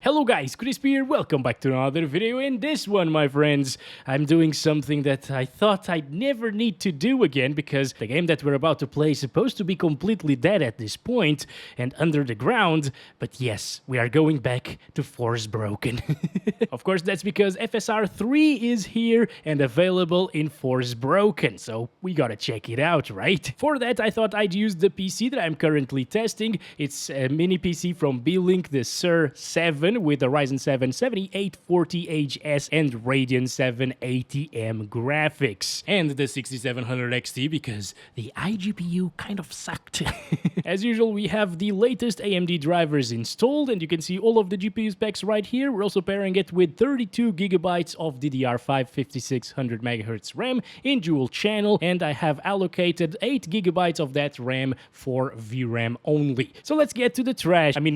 Hello guys, Crispy here, welcome back to another video. In this one, my friends, I'm doing something that I thought I'd never need to do again because the game that we're about to play is supposed to be completely dead at this point and under the ground, but yes, we are going back to Forspoken. Of course, that's because FSR3 is here and available in Forspoken, so we gotta check it out, right? For that, I thought I'd use the PC that I'm currently testing. It's a mini PC from Beelink, the SER 7 with the Ryzen 7 7840HS and Radeon 780M graphics. And the 6700 XT because the iGPU kind of sucked. As usual, we have the latest AMD drivers installed and you can see all of the GPU specs right here. We're also pairing it with 32GB of DDR5 5600MHz RAM in dual channel, and I have allocated 8GB of that RAM for VRAM only. So let's get to the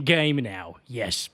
game now. Yes.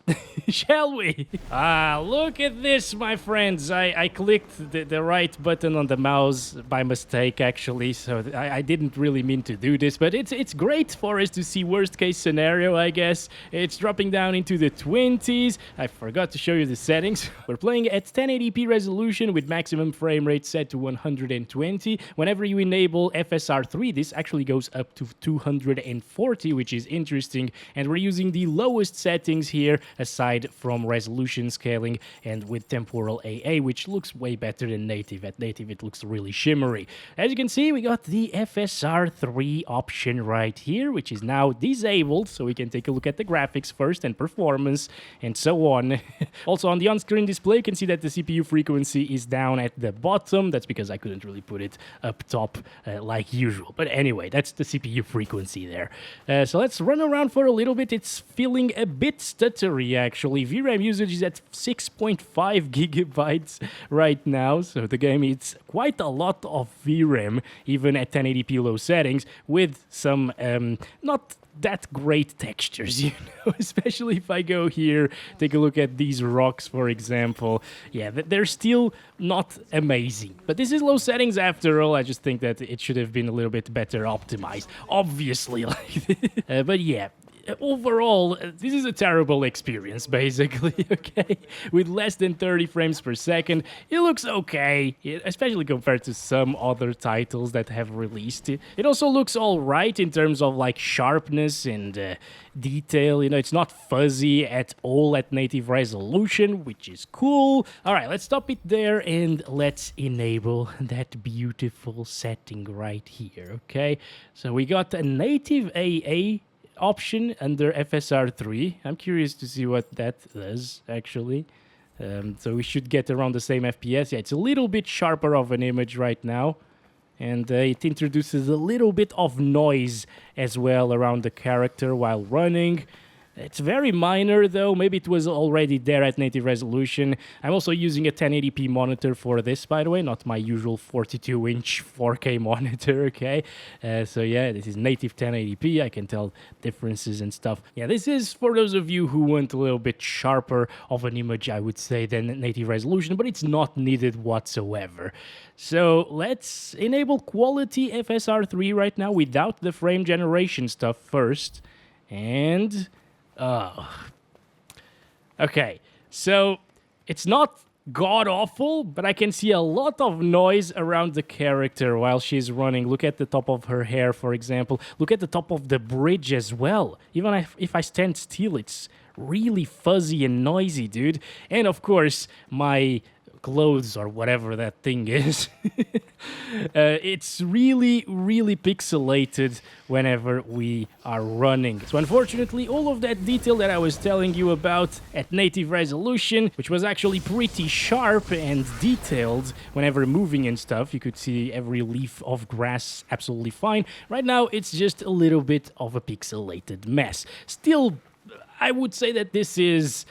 Shall we? Look at this, my friends. I clicked the right button on the mouse by mistake, actually, so I didn't really mean to do this, but it's great for us to see worst case scenario, I guess. It's dropping down into the 20s. I forgot to show you the settings. We're playing at 1080p resolution with maximum frame rate set to 120. Whenever you enable FSR3, this actually goes up to 240, which is interesting, and we're using the lowest settings here aside from resolution scaling and with temporal AA, which looks way better than native. At native it looks really shimmery. As you can see, we got the FSR3 option right here, which is now disabled, so we can take a look at the graphics first and performance and so on. Also on the on-screen display you can see that the CPU frequency is down at the bottom. That's because I couldn't really put it up top like usual, but anyway, that's the CPU frequency there. So let's run around for a little bit. It's feeling a bit stuttery actually. VRAM usage is at 6.5GB right now, so the game needs quite a lot of VRAM even at 1080p low settings with some not that great textures, you know, especially if I go here, take a look at these rocks, for example. Yeah, they're still not amazing, but this is low settings after all. I just think that it should have been a little bit better optimized, obviously. But yeah, overall, this is a terrible experience, basically, okay? With less than 30 frames per second, it looks okay, especially compared to some other titles that have released it. It also looks alright in terms of, like, sharpness and detail. You know, it's not fuzzy at all at native resolution, which is cool. Alright, let's stop it there and let's enable that beautiful setting right here, okay? So we got a native AA option under FSR3. I'm curious to see what that does, actually. So we should get around the same FPS. Yeah, it's a little bit sharper of an image right now. And it introduces a little bit of noise as well around the character while running. It's very minor though, maybe it was already there at native resolution. I'm also using a 1080p monitor for this, by the way, not my usual 42-inch 4K monitor, okay? So yeah, this is native 1080p, I can tell differences and stuff. Yeah, this is for those of you who want a little bit sharper of an image, I would say, than native resolution, but it's not needed whatsoever. So let's enable quality FSR3 right now without the frame generation stuff first. And okay, so it's not god-awful, but I can see a lot of noise around the character while she's running. Look at the top of her hair, for example. Look at the top of the bridge as well. Even if I stand still, it's really fuzzy and noisy, dude. And of course, my clothes or whatever that thing is. It's really pixelated whenever we are running. So unfortunately, all of that detail that I was telling you about at native resolution, which was actually pretty sharp and detailed whenever moving and stuff, you could see every leaf of grass absolutely fine. Right now, it's just a little bit of a pixelated mess. Still, I would say that this is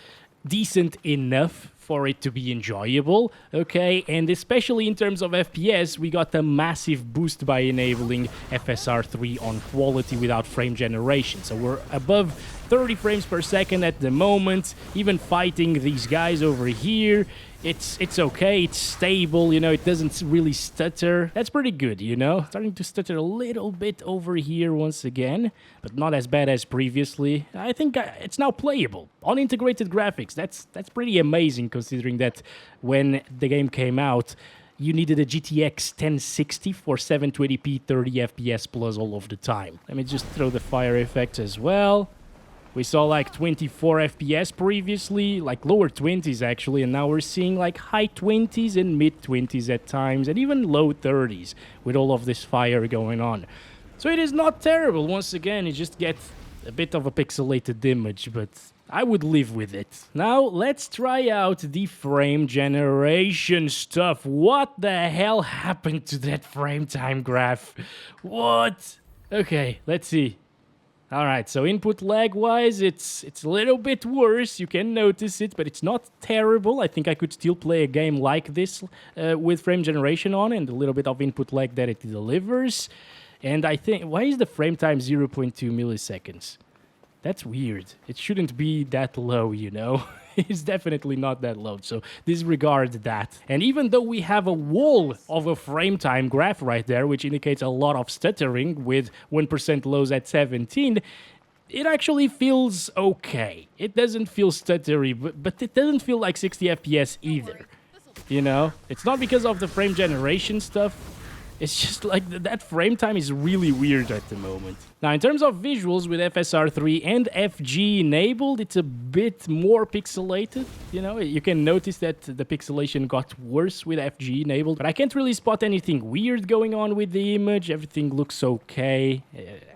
decent enough for it to be enjoyable, okay? And especially in terms of FPS, we got a massive boost by enabling FSR3 on quality without frame generation. So we're above 30 frames per second at the moment. Even fighting these guys over here, it's okay, it's stable, you know, it doesn't really stutter. That's pretty good, you know. Starting to stutter a little bit over here once again, but not as bad as previously. I think it's now playable on integrated graphics. That's pretty amazing, considering that when the game came out, you needed a GTX 1060 for 720p 30 FPS plus all of the time. Let me just throw the fire effect as well. We saw like 24 FPS previously, like lower 20s actually, and now we're seeing like high 20s and mid 20s at times, and even low 30s with all of this fire going on. So it is not terrible. Once again, you just get a bit of a pixelated image, but I would live with it. Now, let's try out the frame generation stuff. What the hell happened to that frame time graph? What? Okay, let's see. Alright, so input lag-wise, it's a little bit worse. You can notice it, but it's not terrible. I think I could still play a game like this with frame generation on and a little bit of input lag that it delivers. And I think... Why is the frame time 0.2 milliseconds? That's weird. It shouldn't be that low, you know? It's definitely not that low, so disregard that. And even though we have a wall of a frame time graph right there, which indicates a lot of stuttering with 1% lows at 17, it actually feels okay. It doesn't feel stuttery, but it doesn't feel like 60 FPS either. You know? It's not because of the frame generation stuff. It's just like that frame time is really weird at the moment. Now, in terms of visuals with FSR3 and FG enabled, it's a bit more pixelated. You know, you can notice that the pixelation got worse with FG enabled, but I can't really spot anything weird going on with the image. Everything looks okay,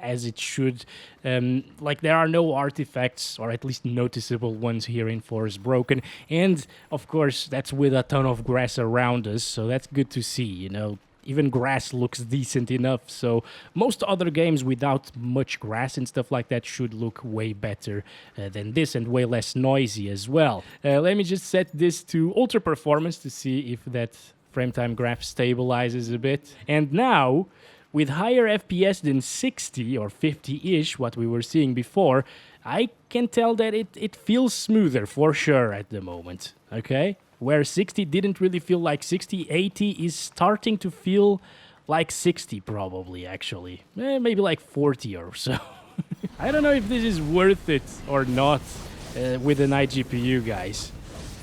as it should. Like, there are no artifacts, or at least noticeable ones here in Forspoken. And, of course, that's with a ton of grass around us, so that's good to see, you know. Even grass looks decent enough, so most other games without much grass and stuff like that should look way better than this, and way less noisy as well. Let me just set this to ultra performance to see if that frame time graph stabilizes a bit. And now, with higher FPS than 60 or 50-ish, what we were seeing before, I can tell that it feels smoother for sure at the moment, okay? Where 60 didn't really feel like 60, 80 is starting to feel like 60 probably, actually. Maybe like 40 or so. I don't know if this is worth it or not with an iGPU, guys.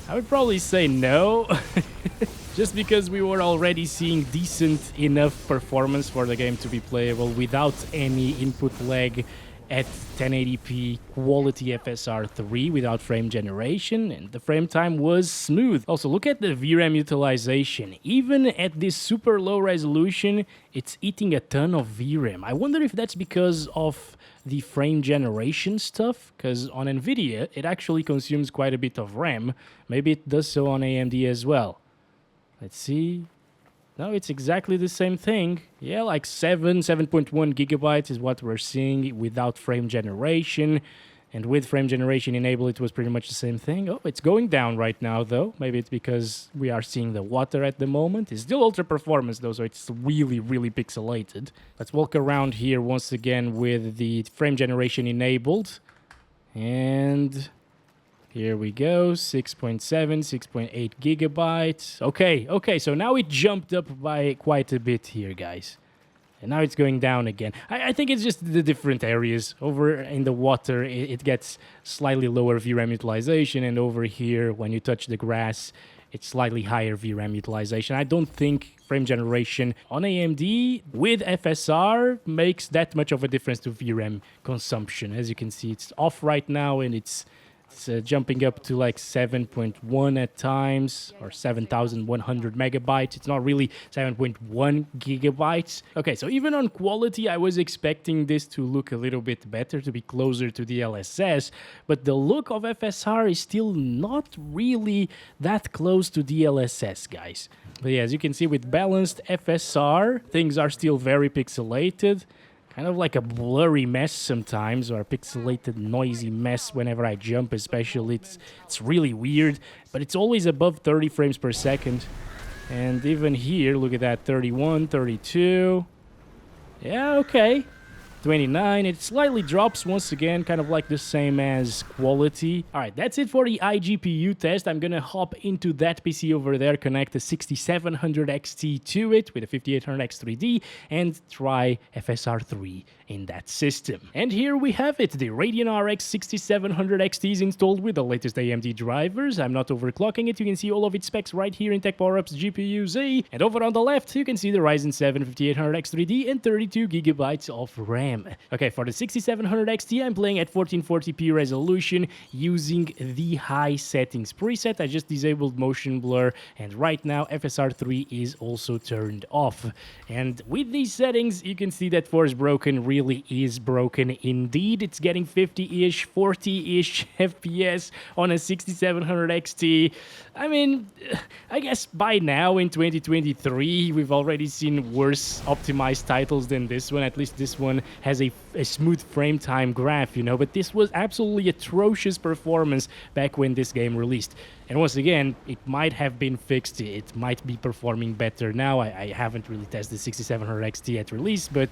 I would probably say no. Just because we were already seeing decent enough performance for the game to be playable without any input lag at 1080p quality FSR3 without frame generation, and the frame time was smooth. Also, look at the VRAM utilization. Even at this super low resolution, it's eating a ton of VRAM. I wonder if that's because of the frame generation stuff, because on NVIDIA, it actually consumes quite a bit of RAM. Maybe it does so on AMD as well. Let's see. No, it's exactly the same thing. Yeah, like 7.1 gigabytes is what we're seeing without frame generation. And with frame generation enabled, it was pretty much the same thing. Oh, it's going down right now, though. Maybe it's because we are seeing the water at the moment. It's still ultra performance, though, so it's really, really pixelated. Let's walk around here once again with the frame generation enabled. And here we go, 6.7, 6.8 gigabytes. Okay, so now it jumped up by quite a bit here, guys. And now it's going down again. I think it's just the different areas. Over in the water, it gets slightly lower VRAM utilization, and over here, when you touch the grass, it's slightly higher VRAM utilization. I don't think frame generation on AMD with FSR makes that much of a difference to VRAM consumption. As you can see, it's off right now, and it's jumping up to like 7.1 at times, or 7,100 megabytes. It's not really 7.1 gigabytes. Okay, so even on quality, I was expecting this to look a little bit better, to be closer to the DLSS, but the look of FSR is still not really that close to DLSS, guys. But yeah, as you can see with balanced FSR, things are still very pixelated. Kind of like a blurry mess sometimes, or a pixelated, noisy mess whenever I jump, especially. It's really weird, but it's always above 30 frames per second. And even here, look at that, 31, 32. Yeah, okay. 29. It slightly drops once again, kind of like the same as Quality. All right, that's it for the iGPU test. I'm gonna hop into that PC over there, connect the 6700 XT to it with a 5800 X3D, and try FSR3 in that system. And here we have it. The Radeon RX 6700 XT is installed with the latest AMD drivers. I'm not overclocking it. You can see all of its specs right here in Tech Power-Ups GPU Z. And over on the left, you can see the Ryzen 7 5800 X3D and 32GB of RAM. Okay, for the 6700 XT, I'm playing at 1440p resolution using the high settings preset. I just disabled motion blur, and right now FSR3 is also turned off. And with these settings, you can see that Forspoken really is broken indeed. It's getting 50-ish, 40-ish FPS on a 6700 XT. I mean, I guess by now in 2023, we've already seen worse optimized titles than this one. At least this one has a smooth frame time graph, you know, but this was absolutely atrocious performance back when this game released. And once again, it might have been fixed. It might be performing better now. I haven't really tested 6700 XT at release, but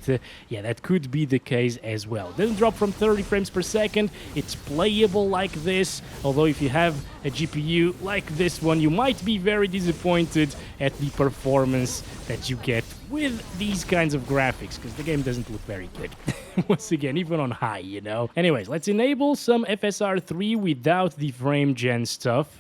yeah, that could be the case as well. Doesn't drop from 30 frames per second. It's playable like this, although if you have a GPU like this one, you might be very disappointed at the performance that you get with these kinds of graphics, because the game doesn't look very good. Once again, even on high, you know. Anyways, let's enable some FSR3 without the frame gen stuff.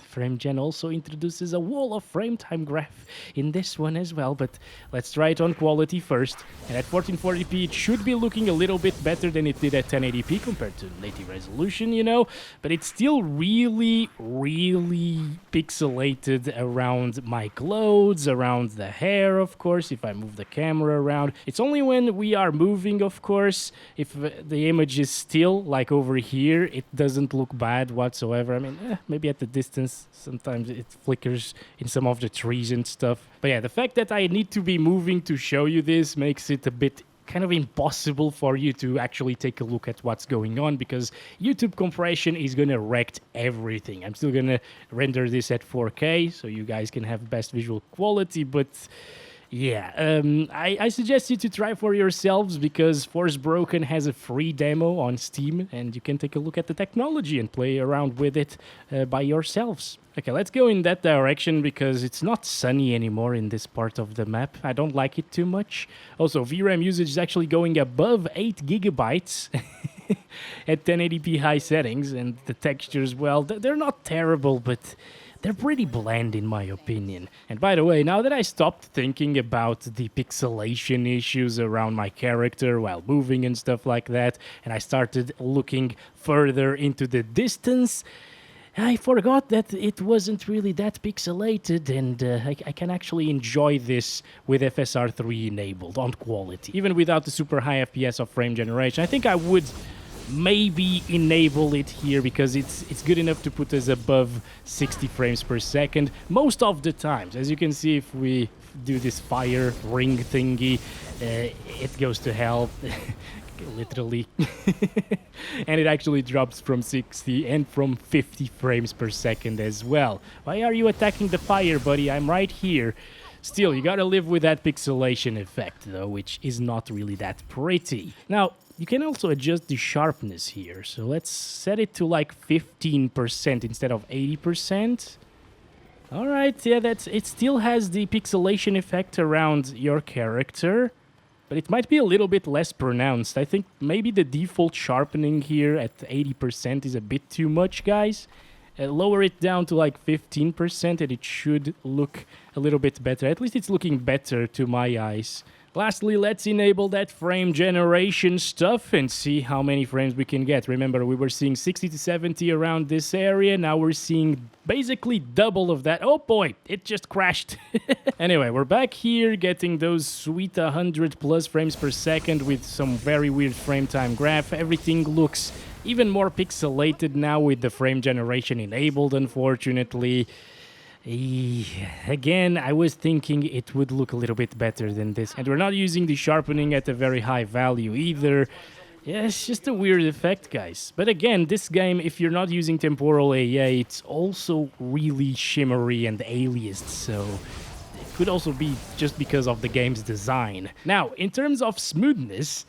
Frame gen also introduces a wall of frame time graph in this one as well, but let's try it on Quality first. And at 1440p, it should be looking a little bit better than it did at 1080p compared to native resolution, you know, but it's still really pixelated around my clothes, around the hair, of course, if I move the camera around. It's only when we are moving, of course, if the image is still, like over here, it doesn't look bad whatsoever. I mean, maybe at the distance, sometimes it flickers in some of the trees and stuff. But yeah, the fact that I need to be moving to show you this makes it a bit kind of impossible for you to actually take a look at what's going on, because YouTube compression is gonna wreck everything. I'm still gonna render this at 4K so you guys can have best visual quality, but yeah, I suggest you to try for yourselves, because Forspoken has a free demo on Steam, and you can take a look at the technology and play around with it by yourselves. Okay, let's go in that direction, because it's not sunny anymore in this part of the map. I don't like it too much. Also, VRAM usage is actually going above 8 gigabytes at 1080p high settings, and the textures, well, they're not terrible, but they're pretty bland in my opinion. And by the way, now that I stopped thinking about the pixelation issues around my character while moving and stuff like that, and I started looking further into the distance, I forgot that it wasn't really that pixelated, and I can actually enjoy this with FSR3 enabled on Quality, even without the super high FPS of frame generation. I think I would maybe enable it here, because it's good enough to put us above 60 frames per second most of the times. As you can see, if we do this fire ring thingy, it goes to hell. Literally. And it actually drops from 60 and from 50 frames per second as well. Why are you attacking the fire, buddy? I'm right here. Still, you gotta live with that pixelation effect, though, which is not really that pretty. Now, you can also adjust the sharpness here. So let's set it to like 15% instead of 80%. All right, yeah, it still has the pixelation effect around your character, but it might be a little bit less pronounced. I think maybe the default sharpening here at 80% is a bit too much, guys. Lower it down to like 15% and it should look a little bit better. At least it's looking better to my eyes. Lastly, let's enable that frame generation stuff and see how many frames we can get. Remember, we were seeing 60 to 70 around this area. Now we're seeing basically double of that. Oh boy, it just crashed. Anyway, we're back here getting those sweet 100 plus frames per second with some very weird frame time graph. Everything looks even more pixelated now with the frame generation enabled, unfortunately. Again, I was thinking it would look a little bit better than this. And we're not using the sharpening at a very high value either. Yeah, it's just a weird effect, guys. But again, this game, if you're not using temporal AA, it's also really shimmery and aliased, so it could also be just because of the game's design. Now, in terms of smoothness,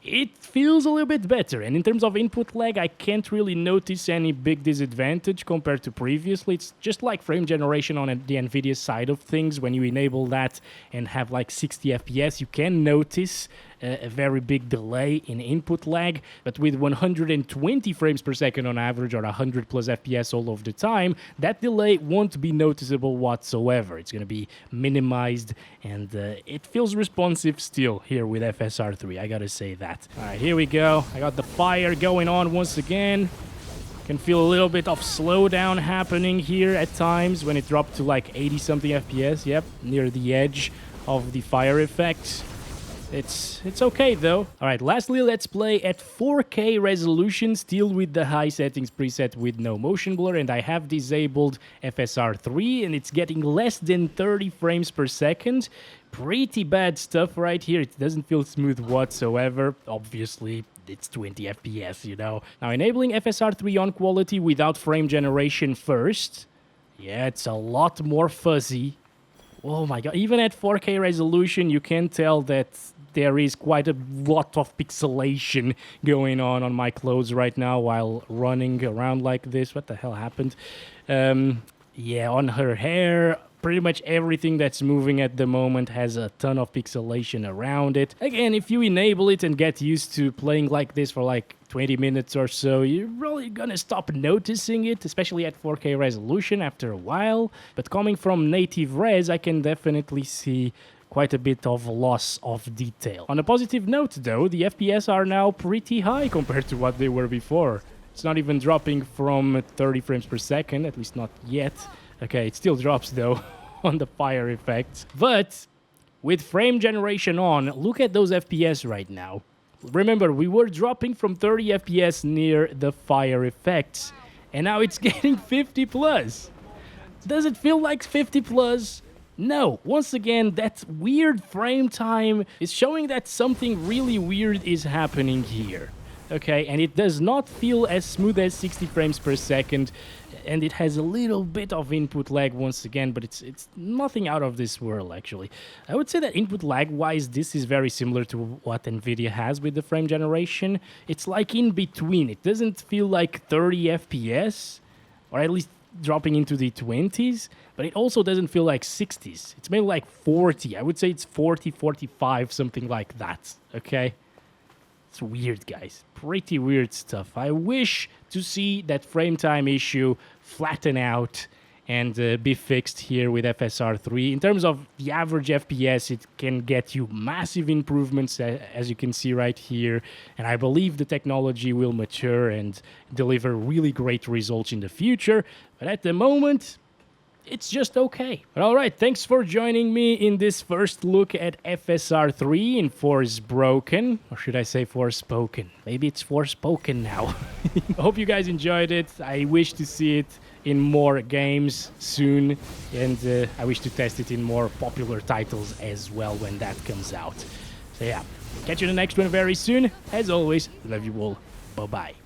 it feels a little bit better. And in terms of input lag, I can't really notice any big disadvantage compared to previously. It's just like frame generation on the NVIDIA side of things. When you enable that and have like 60 FPS, you can notice a very big delay in input lag, but with 120 frames per second on average or 100 plus FPS all of the time, that delay won't be noticeable whatsoever. It's going to be minimized, and it feels responsive still here with FSR3, I gotta say that. All right, here we go. I got the fire going on once again. Can feel a little bit of slowdown happening here at times when it dropped to like 80 something FPS. Yep, near the edge of the fire effect. It's okay though. All right, lastly, let's play at 4K resolution, still with the high settings preset with no motion blur, and I have disabled FSR3, and it's getting less than 30 frames per second. Pretty bad stuff right here. It doesn't feel smooth whatsoever. Obviously, it's 20 FPS, you know. Now, enabling FSR3 on quality without frame generation first. Yeah, it's a lot more fuzzy. Oh my god, even at 4K resolution, you can tell that there is quite a lot of pixelation going on my clothes right now while running around like this. What the hell happened? Yeah, on her hair, pretty much everything that's moving at the moment has a ton of pixelation around it. Again, if you enable it and get used to playing like this for like 20 minutes or so, you're really gonna stop noticing it, especially at 4K resolution after a while. But coming from native res, I can definitely see quite a bit of loss of detail. On a positive note though, the FPS are now pretty high compared to what they were before. It's not even dropping from 30 frames per second, at least not yet. Okay, it still drops though on the fire effects. But with frame generation on, look at those FPS right now. Remember, we were dropping from 30 FPS near the fire effects, and now it's getting 50 plus. Does it feel like 50 plus? No. Once again, that weird frame time is showing that something really weird is happening here. Okay, and it does not feel as smooth as 60 frames per second, and it has a little bit of input lag once again, but it's nothing out of this world, actually. I would say that input lag-wise, this is very similar to what NVIDIA has with the frame generation. It's like in between. It doesn't feel like 30 FPS, or at least dropping into the 20s, but it also doesn't feel like 60s. It's maybe like 40. I would say it's 40, 45, something like that, okay? It's weird, guys. Pretty weird stuff. I wish to see that frame time issue flatten out and be fixed here with FSR3. In terms of the average FPS, it can get you massive improvements, as you can see right here. And I believe the technology will mature and deliver really great results in the future. But at the moment, it's just okay. But all right, thanks for joining me in this first look at FSR3 in Forspoken. Or should I say Forspoken? Maybe it's Forspoken now. I hope you guys enjoyed it. I wish to see it in more games soon. And I wish to test it in more popular titles as well when that comes out. So yeah, catch you in the next one very soon. As always, love you all. Bye-bye.